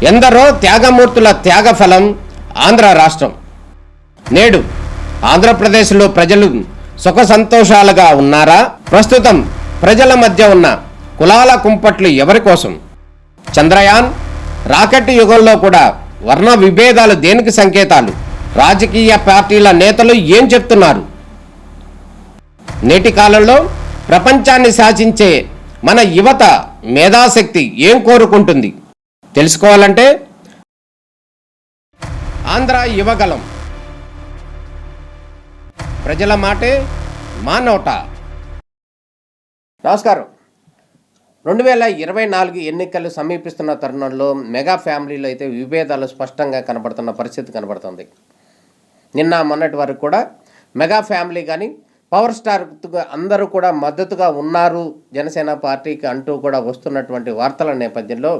ఎందరో త్యాగమూర్తుల త్యాగఫలం ఆంధ్ర రాష్ట్రం. నేడు ఆంధ్రప్రదేశ్లో ప్రజలు సుఖ సంతోషాలుగా ఉన్నారా? ప్రస్తుతం ప్రజల మధ్య ఉన్న కులాల కుంపట్లు ఎవరి కోసం? చంద్రయాన్ రాకెట్ యుగంలో కూడా వర్ణ విభేదాలు దేనికి సంకేతాలు? రాజకీయ పార్టీల నేతలు ఏం చెప్తున్నారు? నేటి కాలంలో ప్రపంచాన్ని శాసించే మన యువత మేధాశక్తి ఏం కోరుకుంటుంది? తెలుసుకోవాలంటే ఆంధ్ర యువగలం, ప్రజల మాటే మా నోట. నమస్కారం. 2024 ఎన్నికలు సమీపిస్తున్న తరుణంలో మెగా ఫ్యామిలీలో అయితే విభేదాలు స్పష్టంగా కనబడుతున్న పరిస్థితి కనబడుతుంది. నిన్న మొన్నటి వరకు కూడా మెగా ఫ్యామిలీ కానీ పవర్ స్టార్ అందరూ కూడా మద్దతుగా ఉన్నారు జనసేన పార్టీకి అంటూ కూడా వస్తున్నటువంటి వార్తల నేపథ్యంలో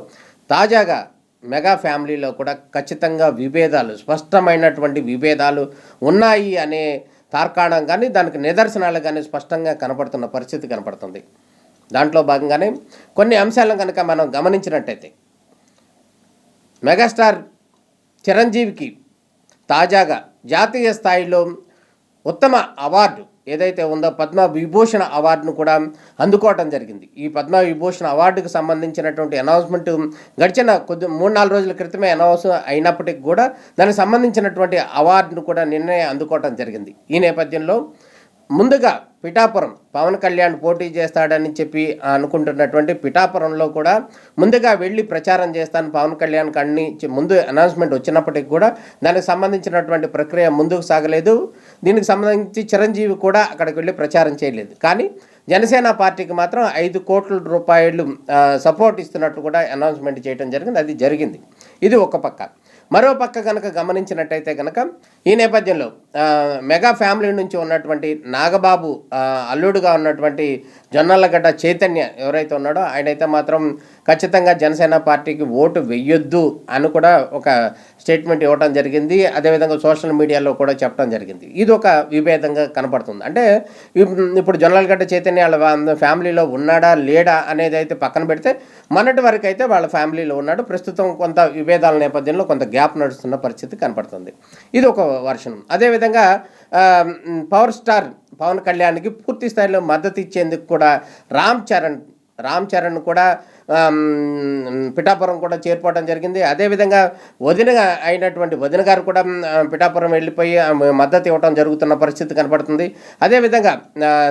తాజాగా మెగా ఫ్యామిలీలో కూడా ఖచ్చితంగా విభేదాలు, స్పష్టమైనటువంటి విభేదాలు ఉన్నాయి అనే తార్కాణం కానీ దానికి నిదర్శనాలు కానీ స్పష్టంగా కనపడుతున్న పరిస్థితి కనపడుతుంది. దాంట్లో భాగంగానే కొన్ని అంశాలను కనుక మనం గమనించినట్టయితే మెగాస్టార్ చిరంజీవికి తాజాగా జాతీయ స్థాయిలో ఉత్తమ అవార్డు ఏదైతే ఉందో పద్మ విభూషణ అవార్డును కూడా అందుకోవటం జరిగింది. ఈ పద్మ విభూషణ అవార్డుకు సంబంధించినటువంటి అనౌన్స్మెంట్ గడిచిన 3-4 రోజుల క్రితమే అనౌన్స్ అయినప్పటికీ కూడా దానికి సంబంధించినటువంటి అవార్డును కూడా నిన్నే అందుకోవటం జరిగింది. ఈ నేపథ్యంలో ముందుగా పిఠాపురం పవన్ కళ్యాణ్ పోటీ చేస్తాడని చెప్పి అనుకుంటున్నటువంటి పిఠాపురంలో కూడా ముందుగా వెళ్ళి ప్రచారం చేస్తాను పవన్ కళ్యాణ్ కన్నీ ముందు అనౌన్స్మెంట్ వచ్చినప్పటికీ కూడా దానికి సంబంధించినటువంటి ప్రక్రియ ముందుకు సాగలేదు. దీనికి సంబంధించి చిరంజీవి కూడా అక్కడికి వెళ్ళి ప్రచారం చేయలేదు. కానీ జనసేన పార్టీకి మాత్రం 5 కోట్ల రూపాయలు సపోర్ట్ ఇస్తున్నట్టు కూడా అనౌన్స్మెంట్ చేయడం జరిగింది. అది జరిగింది. ఇది ఒక పక్క. మరో పక్క కనుక గమనించినట్టయితే కనుక ఈ నేపథ్యంలో మెగా ఫ్యామిలీ నుంచి ఉన్నటువంటి నాగబాబు అల్లుడుగా ఉన్నటువంటి జొన్నలగడ్డ చైతన్య ఎవరైతే ఉన్నాడో ఆయనైతే మాత్రం ఖచ్చితంగా జనసేన పార్టీకి ఓటు వెయ్యొద్దు అని కూడా ఒక స్టేట్మెంట్ ఇవ్వడం జరిగింది. అదేవిధంగా సోషల్ మీడియాలో కూడా చెప్పడం జరిగింది. ఇది ఒక విభేదంగా కనపడుతుంది. అంటే ఇప్పుడు జొన్నలగడ్డ చైతన్య వాళ్ళ ఫ్యామిలీలో ఉన్నాడా లేడా అనేది అయితే పక్కన పెడితే మొన్నటి వరకు అయితే వాళ్ళ ఫ్యామిలీలో ఉన్నాడు. ప్రస్తుతం కొంత విభేదాల నేపథ్యంలో కొంత గ్యాప్ నడుస్తున్న పరిస్థితి కనపడుతుంది. ఇది ఒక వర్షన్. అదేవిధంగా పవర్ స్టార్ పవన్ కళ్యాణ్కి పూర్తి స్థాయిలో మద్దతు ఇచ్చేందుకు కూడా రామ్ చరణ్ కూడా పిఠాపురం కూడా చేరిపోవడం జరిగింది. అదేవిధంగా వదిన గారు కూడా పిఠాపురం వెళ్ళిపోయి మద్దతు ఇవ్వడం జరుగుతున్న పరిస్థితి కనపడుతుంది. అదేవిధంగా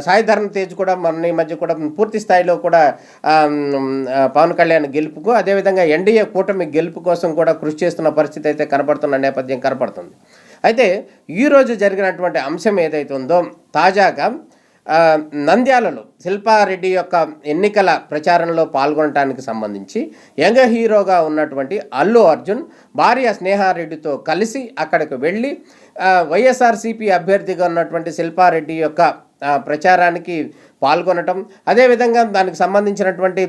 సాయి ధరమ్ తేజ్ కూడా మన ఈ మధ్య కూడా పూర్తి స్థాయిలో కూడా పవన్ కళ్యాణ్ గెలుపుకు అదేవిధంగా ఎన్డీఏ కూటమి గెలుపు కోసం కూడా కృషి చేస్తున్న పరిస్థితి అయితే కనపడుతున్న నేపథ్యం కనపడుతుంది. అయితే ఈరోజు జరిగినటువంటి అంశం ఏదైతే ఉందో తాజాగా నంద్యాలలో శిల్పారెడ్డి యొక్క ఎన్నికల ప్రచారంలో పాల్గొనడానికి సంబంధించి యంగ్ హీరోగా ఉన్నటువంటి అల్లు అర్జున్ భార్య స్నేహారెడ్డితో కలిసి అక్కడికి వెళ్ళి వైఎస్ఆర్సీపీ అభ్యర్థిగా ఉన్నటువంటి శిల్పారెడ్డి యొక్క ప్రచారానికి పాల్గొనటం, అదేవిధంగా దానికి సంబంధించినటువంటి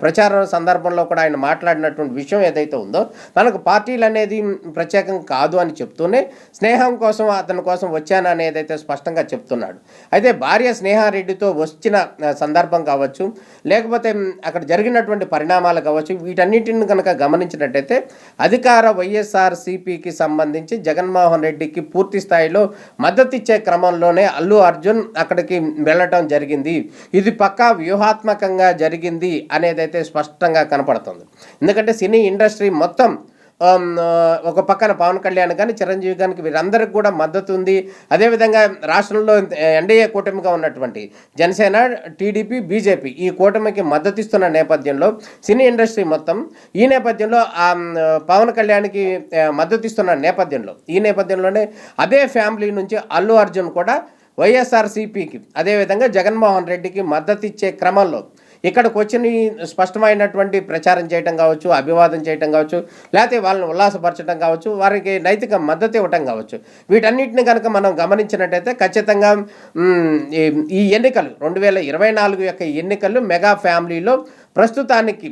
ప్రచారం సందర్భంలో కూడా ఆయన మాట్లాడినటువంటి విషయం ఏదైతే ఉందో తనకు పార్టీలు అనేది ప్రత్యేకం కాదు అని చెప్తూనే స్నేహం కోసం అతని కోసం వచ్చాను అనేది అయితే స్పష్టంగా చెప్తున్నాడు. అయితే భార్య స్నేహారెడ్డితో వచ్చిన సందర్భం కావచ్చు, లేకపోతే అక్కడ జరిగినటువంటి పరిణామాలు కావచ్చు, వీటన్నిటిని కనుక గమనించినట్టయితే అధికార వైఎస్ఆర్సీపీకి సంబంధించి జగన్మోహన్ రెడ్డికి పూర్తి స్థాయిలో మద్దతు ఇచ్చే క్రమంలోనే అల్లు అర్జున్ అక్కడికి వెళ్ళటం జరిగింది. ఇది పక్కా వ్యూహాత్మకంగా జరిగింది అనేదైతే స్పష్టంగా కనపడుతుంది. ఎందుకంటే సినీ ఇండస్ట్రీ మొత్తం ఒక పక్కన పవన్ కళ్యాణ్ కానీ చిరంజీవి కానీ వీరందరికీ కూడా మద్దతు ఉంది. అదేవిధంగా రాష్ట్రంలో ఎన్డీఏ కూటమిగా ఉన్నటువంటి జనసేన, టీడీపీ, బీజేపీ ఈ కూటమికి మద్దతు ఇస్తున్న నేపథ్యంలో సినీ ఇండస్ట్రీ మొత్తం ఈ నేపథ్యంలో పవన్ కళ్యాణ్కి మద్దతు ఇస్తున్న నేపథ్యంలో ఈ నేపథ్యంలోనే అదే ఫ్యామిలీ నుంచి అల్లు అర్జున్ కూడా వైఎస్ఆర్సీపీకి అదేవిధంగా జగన్మోహన్ రెడ్డికి మద్దతు ఇచ్చే క్రమంలో ఇక్కడికి వచ్చి స్పష్టమైనటువంటి ప్రచారం చేయటం కావచ్చు, అభివాదం చేయటం కావచ్చు, లేకపోతే వాళ్ళని ఉల్లాసపరచడం కావచ్చు, వారికి నైతిక మద్దతు ఇవ్వటం కావచ్చు, వీటన్నిటిని కనుక మనం గమనించినట్టయితే ఖచ్చితంగా ఈ ఎన్నికలు 2024 యొక్క ఎన్నికలు మెగా ఫ్యామిలీలో ప్రస్తుతానికి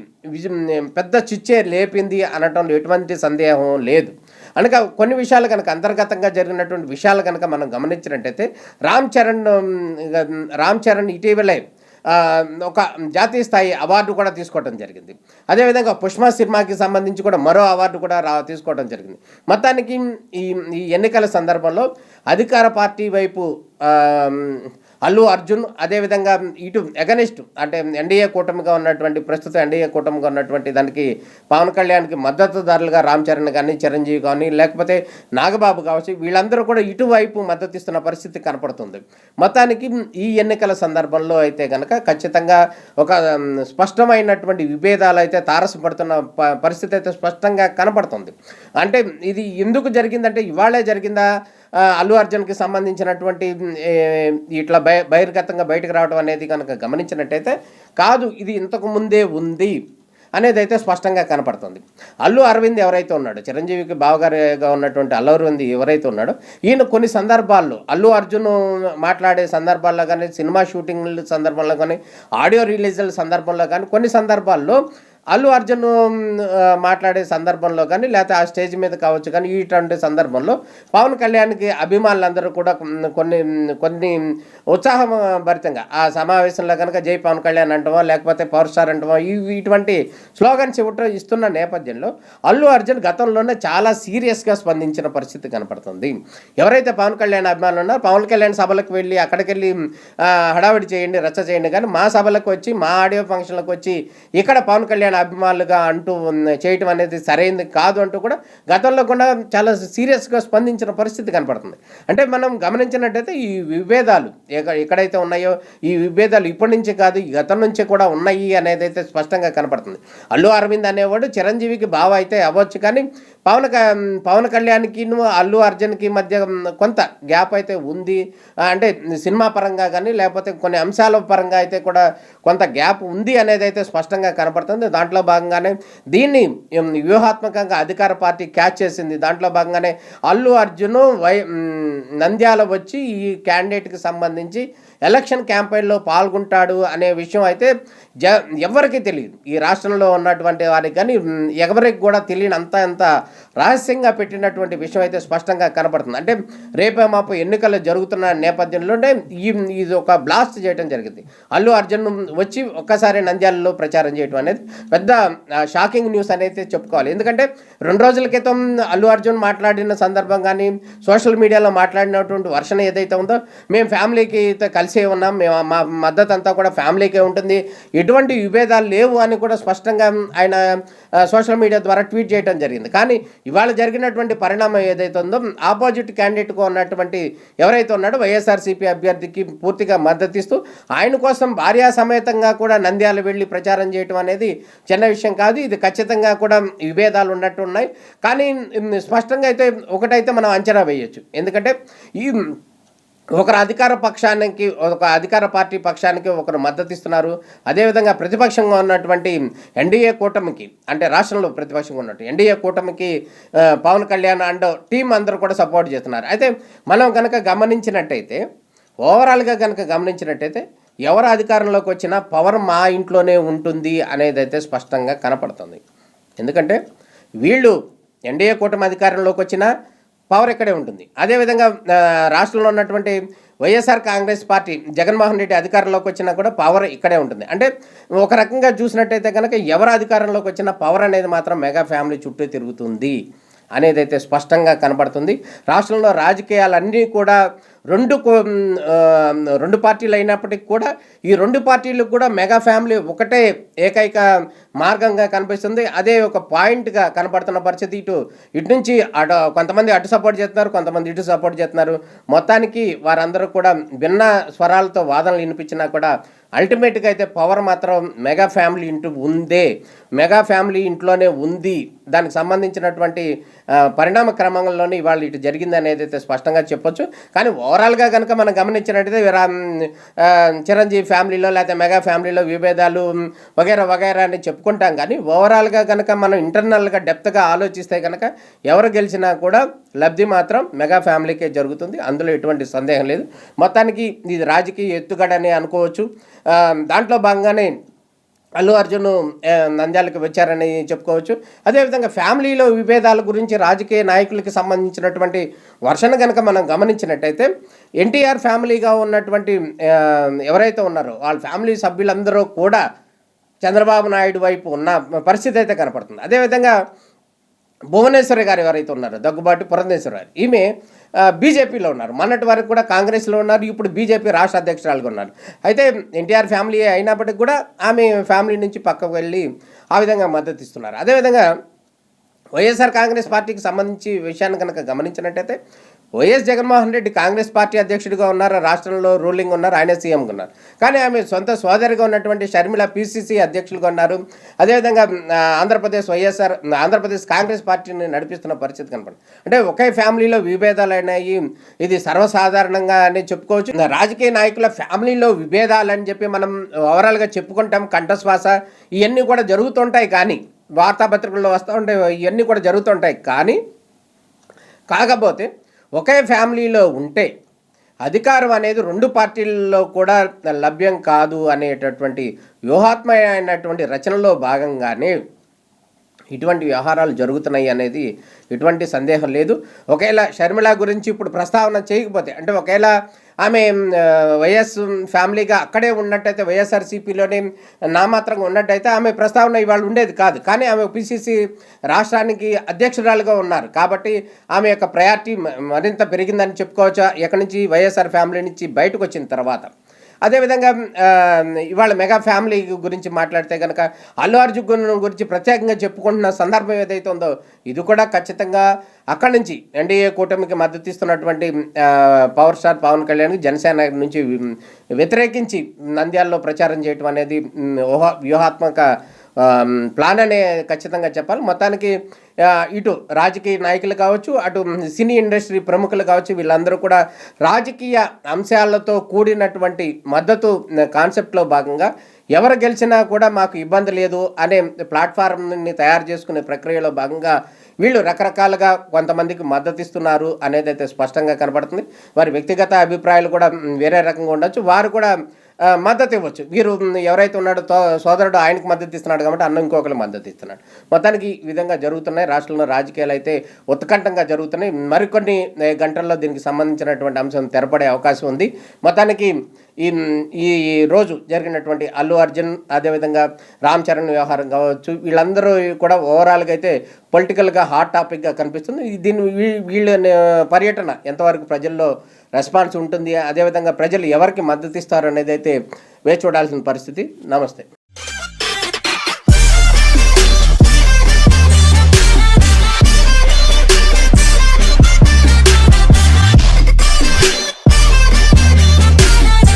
పెద్ద చిచ్చే లేపింది అనటంలో ఎటువంటి సందేహం లేదు. అనక కొన్ని విషయాలు కనుక అంతర్గతంగా జరిగినటువంటి విషయాలు కనుక మనం గమనించినట్టయితే రామ్ చరణ్ ఇటీవలే ఒక జాతీయ స్థాయి అవార్డు కూడా తీసుకోవడం జరిగింది. అదేవిధంగా పుష్ప సినిమాకి సంబంధించి కూడా మరో అవార్డు కూడా తీసుకోవడం జరిగింది. మొత్తానికి ఈ ఈ ఎన్నికల సందర్భంలో అధికార పార్టీ వైపు అల్లు అర్జున్, అదేవిధంగా ఇటు ఎగనిస్ట్ అంటే ఎన్డీఏ కూటమిగా ఉన్నటువంటి ప్రస్తుతం ఎన్డీఏ కూటమిగా ఉన్నటువంటి దానికి పవన్ కళ్యాణ్కి మద్దతుదారులుగా రామ్ చరణ్ కానీ, చిరంజీవి కానీ, లేకపోతే నాగబాబు కావచ్చు, వీళ్ళందరూ కూడా ఇటువైపు మద్దతు ఇస్తున్న పరిస్థితి కనపడుతుంది. మొత్తానికి ఈ ఎన్నికల సందర్భంలో అయితే కనుక ఖచ్చితంగా ఒక స్పష్టమైనటువంటి విభేదాలు అయితే తారసపడుతున్న పరిస్థితి అయితే స్పష్టంగా కనపడుతుంది. అంటే ఇది ఎందుకు జరిగిందంటే ఇవాళే జరిగిందా అల్లు అర్జున్కి సంబంధించినటువంటి ఇట్లా బహిర్గతంగా బయటకు రావడం అనేది కనుక గమనించినట్టయితే కాదు, ఇది ఇంతకు ముందే ఉంది అనేది అయితే స్పష్టంగా కనపడుతుంది. అల్లు అరవింద్ ఎవరైతే ఉన్నాడో, చిరంజీవికి బావగారిగా ఉన్నటువంటి అల్లు అరవింద్ ఎవరైతే ఉన్నాడో, ఈయన కొన్ని సందర్భాల్లో అల్లు అర్జున్ మాట్లాడే సందర్భాల్లో కానీ, సినిమా షూటింగ్ సందర్భంలో కానీ, ఆడియో రిలీజుల సందర్భంలో కానీ, కొన్ని సందర్భాల్లో అల్లు అర్జున్ మాట్లాడే సందర్భంలో కానీ, లేకపోతే ఆ స్టేజ్ మీద కావచ్చు కానీ, ఇటువంటి సందర్భంలో పవన్ కళ్యాణ్కి అభిమానులందరూ కూడా కొన్ని ఉత్సాహం భరితంగా ఆ సమావేశంలో కనుక జై పవన్ కళ్యాణ్ అంటామో, లేకపోతే పవర్ స్టార్ అంటామో, ఇటువంటి స్లోగన్స్ ఇస్తున్న నేపథ్యంలో అల్లు అర్జున్ గతంలోనే చాలా సీరియస్గా స్పందించిన పరిస్థితి కనపడుతుంది. ఎవరైతే పవన్ కళ్యాణ్ అభిమానులు ఉన్నారో, పవన్ కళ్యాణ్ సభలకు వెళ్ళి అక్కడికి వెళ్ళి హడావిడి చేయండి, రచ్చ చేయండి, కానీ మా సభలకు వచ్చి, మా ఆడియో ఫంక్షన్లకు వచ్చి ఇక్కడ పవన్ కళ్యాణ్ అభిమానులుగా అంటూ చేయటం అనేది సరైనది కాదు అంటూ కూడా గతంలో కూడా చాలా సీరియస్గా స్పందించిన పరిస్థితి కనపడుతుంది. అంటే మనం గమనించినట్టయితే ఈ విభేదాలు ఎక్కడైతే ఉన్నాయో, ఈ విభేదాలు ఇప్పటి నుంచి కాదు, ఈ గతం నుంచే కూడా ఉన్నాయి అనేది అయితే స్పష్టంగా కనపడుతుంది. అల్లు అరవింద్ అనేవాడు చిరంజీవికి బావ అయితే అవ్వచ్చు, కానీ పవన్ కళ్యాణ్కి అల్లు అర్జున్కి మధ్య కొంత గ్యాప్ అయితే ఉంది. అంటే సినిమా పరంగా కానీ, లేకపోతే కొన్ని అంశాల పరంగా అయితే కూడా కొంత గ్యాప్ ఉంది అనేది అయితే స్పష్టంగా కనపడుతుంది. దాంట్లో భాగంగానే దీన్ని వ్యూహాత్మకంగా అధికార పార్టీ క్యాచ్ చేసింది. దాంట్లో భాగంగానే అల్లు అర్జున్ నంద్యాల వచ్చి ఈ క్యాండిడేట్కి సంబంధించి ఎలక్షన్ క్యాంపెయిన్లో పాల్గొంటాడు అనే విషయం అయితే ఎవరికి తెలియదు. ఈ రాష్ట్రంలో ఉన్నటువంటి వారికి కానీ ఎవరికి కూడా తెలియని అంత రహస్యంగా పెట్టినటువంటి విషయం అయితే స్పష్టంగా కనపడుతుంది. అంటే రేపే మాపు ఎన్నికలు జరుగుతున్న నేపథ్యంలోనే ఇది ఒక బ్లాస్ట్ చేయడం జరిగింది. అల్లు అర్జున్ వచ్చి ఒక్కసారి నంద్యాలలో ప్రచారం చేయడం అనేది పెద్ద షాకింగ్ న్యూస్ అనేది చెప్పుకోవాలి. ఎందుకంటే 2 రోజుల క్రితం అల్లు అర్జున్ మాట్లాడిన సందర్భం కానీ, సోషల్ మీడియాలో మాట్లాడినటువంటి వర్షన్ ఏదైతే ఉందో, మేము ఫ్యామిలీకి కలిసే ఉన్నాం, మేము మా మద్దతు అంతా కూడా ఫ్యామిలీకే ఉంటుంది, ఎటువంటి విభేదాలు లేవు అని కూడా స్పష్టంగా ఆయన సోషల్ మీడియా ద్వారా ట్వీట్ చేయడం జరిగింది. కానీ ఇవాళ జరిగినటువంటి పరిణామం ఏదైతే ఉందో, ఆపోజిట్ క్యాండిడేట్గా ఉన్నటువంటి ఎవరైతే ఉన్నాడో వైఎస్ఆర్సీపీ అభ్యర్థికి పూర్తిగా మద్దతు ఇస్తూ ఆయన కోసం భార్యా సమేతంగా కూడా నంద్యాల వెళ్ళి ప్రచారం చేయడం అనేది చిన్న విషయం కాదు. ఇది ఖచ్చితంగా కూడా విభేదాలు ఉన్నట్టు ఉన్నాయి. కానీ స్పష్టంగా అయితే ఒకటైతే మనం అంచనా వేయచ్చు. ఎందుకంటే ఈ ఒకరు అధికార పక్షానికి, ఒక అధికార పార్టీ పక్షానికి ఒకరు మద్దతు ఇస్తున్నారు. అదేవిధంగా ప్రతిపక్షంగా ఉన్నటువంటి ఎన్డీఏ కూటమికి, అంటే రాష్ట్రంలో ప్రతిపక్షంగా ఉన్నట్టు ఎన్డీఏ కూటమికి పవన్ కళ్యాణ్ అండ్ టీం అందరూ కూడా సపోర్ట్ చేస్తున్నారు. అయితే మనం కనుక గమనించినట్టయితే, ఓవరాల్గా కనుక గమనించినట్టయితే ఎవరు అధికారంలోకి వచ్చినా పవర్ మా ఇంట్లోనే ఉంటుంది అనేది అయితే స్పష్టంగా కనపడుతుంది. ఎందుకంటే వీళ్ళు ఎన్డీఏ కూటమి అధికారంలోకి వచ్చినా పవర్ ఇక్కడే ఉంటుంది. అదేవిధంగా రాష్ట్రంలో ఉన్నటువంటి వైఎస్ఆర్ కాంగ్రెస్ పార్టీ జగన్మోహన్ రెడ్డి అధికారంలోకి వచ్చినా కూడా పవర్ ఇక్కడే ఉంటుంది. అంటే ఒక రకంగా చూసినట్టయితే కనుక ఎవరు అధికారంలోకి వచ్చినా పవర్ అనేది మాత్రం మెగా ఫ్యామిలీ చుట్టూ తిరుగుతుంది అనేది అయితే స్పష్టంగా కనబడుతుంది. రాష్ట్రంలో రాజకీయాలన్నీ కూడా రెండు పార్టీలు అయినప్పటికీ కూడా ఈ 2 పార్టీలకు కూడా మెగా ఫ్యామిలీ ఒకటే ఏకైక మార్గంగా కనిపిస్తుంది. అదే ఒక పాయింట్గా కనపడుతున్న పరిస్థితి. ఇటు నుంచి కొంతమంది అటు సపోర్ట్ చేస్తున్నారు, కొంతమంది ఇటు సపోర్ట్ చేస్తున్నారు. మొత్తానికి వారందరూ కూడా భిన్న స్వరాలతో వాదనలు వినిపించినా కూడా అల్టిమేట్గా అయితే పవర్ మాత్రం మెగా ఫ్యామిలీ మెగా ఫ్యామిలీ ఇంట్లోనే ఉంది. దానికి సంబంధించినటువంటి పరిణామ క్రమంలోనే ఇవాళ ఇటు జరిగింది అనేది అయితే స్పష్టంగా చెప్పొచ్చు. కానీ ఓవరాల్గా కనుక మనం గమనించినట్టయితే చిరంజీవి ఫ్యామిలీలో లేకపోతే మెగా ఫ్యామిలీలో విభేదాలు వగైరా అని చెప్పుకుంటాం. కానీ ఓవరాల్గా కనుక మనం ఇంటర్నల్గా డెప్త్గా ఆలోచిస్తే కనుక ఎవరు గెలిచినా కూడా లబ్ధి మాత్రం మెగా ఫ్యామిలీకే జరుగుతుంది. అందులో ఎటువంటి సందేహం లేదు. మొత్తానికి ఇది రాజకీయ ఎత్తుగడని అనుకోవచ్చు. దాంట్లో భాగంగానే అల్లు అర్జున్ నంద్యాలకు వచ్చారని చెప్పుకోవచ్చు. అదేవిధంగా ఫ్యామిలీలో విభేదాల గురించి రాజకీయ నాయకులకి సంబంధించినటువంటి వర్షన కనుక మనం గమనించినట్టయితే ఎన్టీఆర్ ఫ్యామిలీగా ఉన్నటువంటి ఎవరైతే ఉన్నారో వాళ్ళ ఫ్యామిలీ సభ్యులందరూ కూడా చంద్రబాబు నాయుడు వైపు ఉన్న పరిస్థితి అయితే కనపడుతుంది. అదేవిధంగా భువనేశ్వరి గారు ఎవరైతే ఉన్నారో దగ్గుబాటి పురంధేశ్వరి గారు, ఈమె బీజేపీలో ఉన్నారు. మొన్నటి వరకు కూడా కాంగ్రెస్లో ఉన్నారు. ఇప్పుడు బీజేపీ రాష్ట్ర అధ్యక్షురాలుగా ఉన్నారు. అయితే ఎన్టీఆర్ ఫ్యామిలీ అయినప్పటికీ కూడా ఆమె ఫ్యామిలీ నుంచి పక్కకు వెళ్ళి ఆ విధంగా మద్దతు ఇస్తున్నారు. అదేవిధంగా వైఎస్ఆర్ కాంగ్రెస్ పార్టీకి సంబంధించి విషయాన్ని కనుక గమనించినట్టయితే వైఎస్ జగన్మోహన్ రెడ్డి కాంగ్రెస్ పార్టీ అధ్యక్షుడిగా ఉన్నారు, రాష్ట్రంలో రూలింగ్ ఉన్నారు, ఆయన సీఎంగా ఉన్నారు. కానీ ఆమె సొంత సోదరిగా ఉన్నటువంటి షర్మిల పీసీసీ అధ్యక్షులుగా ఉన్నారు. అదేవిధంగా ఆంధ్రప్రదేశ్ కాంగ్రెస్ పార్టీని నడిపిస్తున్న పరిస్థితి కనపడుతుంది. అంటే ఒకే ఫ్యామిలీలో విభేదాలు అయినాయి, ఇది సర్వసాధారణంగా అని చెప్పుకోవచ్చు. రాజకీయ నాయకుల ఫ్యామిలీలో విభేదాలు అని చెప్పి మనం ఓవరాల్గా చెప్పుకుంటాం, కంఠశ్వాస ఇవన్నీ కూడా జరుగుతుంటాయి. కానీ వార్తాపత్రికల్లో వస్తూ ఉంటాయి, ఇవన్నీ కూడా జరుగుతుంటాయి. కానీ కాకపోతే ఒకే ఫ్యామిలీలో ఉంటే అధికారం అనేది రెండు పార్టీల్లో కూడా లభ్యం కాదు అనేటటువంటి వ్యూహాత్మకమైనటువంటి రచనలో భాగంగానే ఇటువంటి వ్యవహారాలు జరుగుతున్నాయి అనేది ఎటువంటి సందేహం లేదు. ఒకవేళ షర్మిల గురించి ఇప్పుడు ప్రస్తావన చేయకపోతే, అంటే ఒకవేళ ఆమె వైఎస్ ఫ్యామిలీగా అక్కడే ఉన్నట్టయితే, వైఎస్ఆర్సీపీలోనే నామాత్రంగా ఉన్నట్టయితే ఆమె ప్రస్తావన ఇవాళ ఉండేది కాదు. కానీ ఆమె పిసిసి రాష్ట్రానికి అధ్యక్షురాలుగా ఉన్నారు కాబట్టి ఆమె యొక్క ప్రయారిటీ మరింత పెరిగిందని చెప్పుకోవచ్చు ఎక్కడి నుంచి, వైఎస్ఆర్ ఫ్యామిలీ నుంచి బయటకు వచ్చిన తర్వాత. అదేవిధంగా ఇవాళ మెగా ఫ్యామిలీ గురించి మాట్లాడితే కనుక అల్లు అర్జున్ గురించి ప్రత్యేకంగా చెప్పుకుంటున్న సందర్భం ఏదైతే ఉందో ఇది కూడా ఖచ్చితంగా అక్కడి నుంచి ఎన్డీఏ కూటమికి మద్దతు ఇస్తున్నటువంటి పవర్ స్టార్ పవన్ కళ్యాణ్కి జనసేన నుంచి వ్యతిరేకించి నంద్యాలలో ప్రచారం చేయటం అనేది వ్యూహాత్మక ప్లాన్ అనే ఖచ్చితంగా చెప్పాలి. మొత్తానికి ఇటు రాజకీయ నాయకులు కావచ్చు, అటు సినీ ఇండస్ట్రీ ప్రముఖులు కావచ్చు, వీళ్ళందరూ కూడా రాజకీయ అంశాలతో కూడినటువంటి మద్దతు కాన్సెప్ట్లో భాగంగా ఎవరు గెలిచినా కూడా మాకు ఇబ్బంది లేదు అనే ప్లాట్ఫామ్ని తయారు చేసుకునే ప్రక్రియలో భాగంగా వీళ్ళు రకరకాలుగా కొంతమందికి మద్దతు ఇస్తున్నారు అనేది అయితే స్పష్టంగా కనబడుతుంది. వారి వ్యక్తిగత అభిప్రాయాలు కూడా వేరే రకంగా ఉండొచ్చు, వారు కూడా మద్దతు ఇవ్వచ్చు. వీరు ఎవరైతే ఉన్నాడో సోదరుడు ఆయనకు మద్దతు ఇస్తున్నాడు కాబట్టి అన్న ఇంకొకరు మద్దతు ఇస్తున్నాడు. మొత్తానికి ఈ విధంగా జరుగుతున్నాయి. రాష్ట్రంలో రాజకీయాలు అయితే ఉత్కంఠంగా జరుగుతున్నాయి. మరికొన్ని గంటల్లో దీనికి సంబంధించినటువంటి అంశం తెరపడే అవకాశం ఉంది. మొత్తానికి ఈ రోజు జరిగినటువంటి అల్లు అర్జున్, అదేవిధంగా రామ్ చరణ్ వ్యవహారం కావచ్చు, వీళ్ళందరూ కూడా ఓవరాల్గా అయితే పొలిటికల్గా హాట్ టాపిక్గా కనిపిస్తుంది. వీళ్ళ పర్యటన ఎంతవరకు ప్రజల్లో రెస్పాన్స్ ఉంటుంది, అదేవిధంగా ప్రజలు ఎవరికి మద్దతు ఇస్తారు అనేది అయితే వేచి చూడాల్సిన పరిస్థితి. నమస్తే.